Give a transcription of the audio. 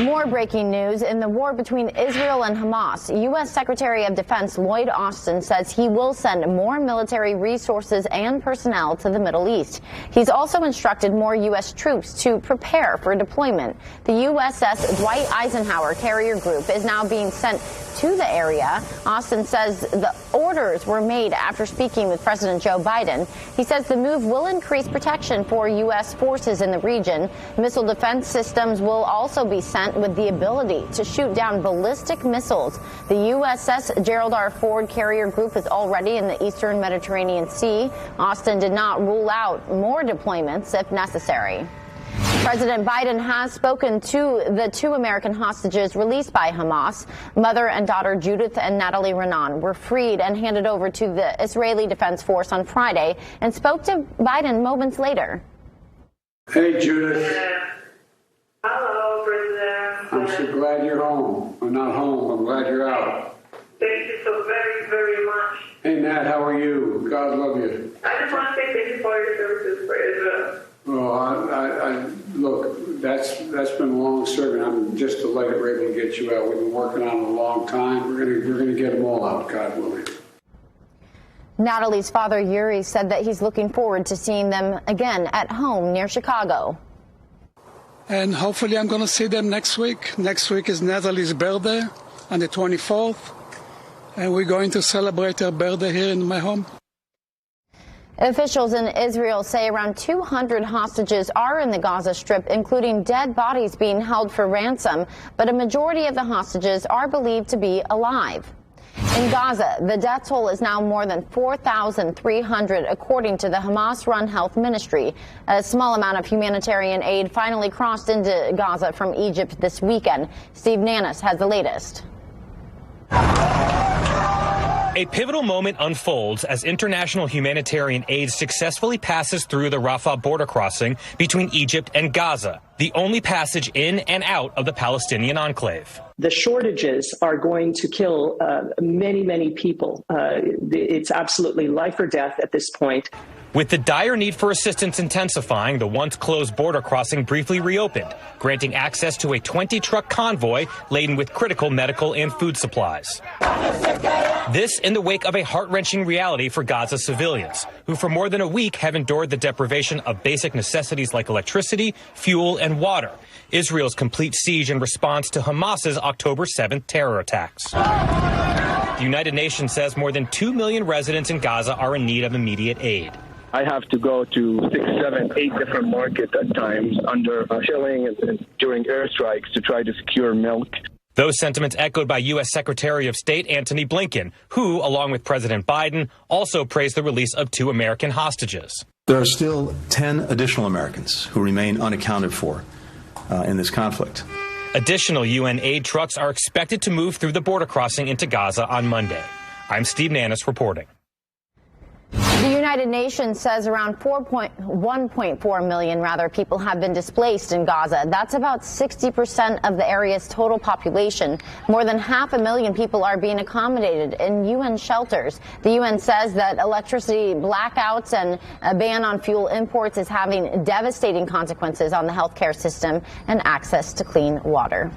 More breaking news in the war between Israel and Hamas. U.S. Secretary of Defense Lloyd Austin says he will send more military resources and personnel to the Middle East. He's also instructed more U.S. troops to prepare for deployment. The USS Dwight Eisenhower carrier group is now being sent to the area. Austin says the orders were made after speaking with President Joe Biden. He says the move will increase protection for U.S. forces in the region. Missile defense systems will also be sent with the ability to shoot down ballistic missiles. The USS Gerald R. Ford carrier group is already in the eastern Mediterranean Sea. Austin did not rule out more deployments if necessary. President Biden has spoken to the two American hostages released by Hamas. Mother and daughter Judith and Natalie Renan were freed and handed over to the Israeli Defense Force on Friday and spoke to Biden moments later. Hey, Judith. Hello, President. I'm so glad you're home. I'm not home. I'm glad you're out. Thank you so very, very much. Hey, Nat, how are you? God love you. I just want to say thank you for your services for Israel. Well, I look, that's been long serving. I'm just delighted we're able to get you out. We've been working on it a long time. We're gonna get them all out, God willing. Natalie's father, Yuri, said that he's looking forward to seeing them again at home near Chicago. And hopefully I'm going to see them next week. Next week is Natalie's birthday on the 24th. And we're going to celebrate her birthday here in my home. Officials in Israel say around 200 hostages are in the Gaza Strip, including dead bodies being held for ransom. But a majority of the hostages are believed to be alive. In Gaza, the death toll is now more than 4,300, according to the Hamas-run health ministry. A small amount of humanitarian aid finally crossed into Gaza from Egypt this weekend. Steve Nannis has the latest. A pivotal moment unfolds as international humanitarian aid successfully passes through the Rafah border crossing between Egypt and Gaza, the only passage in and out of the Palestinian enclave. The shortages are going to kill many, many people. It's absolutely life or death at this point. With the dire need for assistance intensifying, the once closed border crossing briefly reopened, granting access to a 20-truck convoy laden with critical medical and food supplies. This in the wake of a heart-wrenching reality for Gaza civilians, who for more than a week have endured the deprivation of basic necessities like electricity, fuel, and water. Israel's complete siege in response to Hamas's October 7th terror attacks. The United Nations says more than 2 million residents in Gaza are in need of immediate aid. I have to go to 6, 7, 8 different markets at times under shelling and during airstrikes to try to secure milk. Those sentiments echoed by U.S. Secretary of State Antony Blinken, who, along with President Biden, also praised the release of 2 American hostages. There are still 10 additional Americans who remain unaccounted for in this conflict. Additional UN aid trucks are expected to move through the border crossing into Gaza on Monday. I'm Steve Nannis reporting. The United Nations says around 1.4 million people have been displaced in Gaza. That's about 60% of the area's total population. More than 500,000 people are being accommodated in UN shelters. The UN says that electricity blackouts and a ban on fuel imports is having devastating consequences on the healthcare system and access to clean water.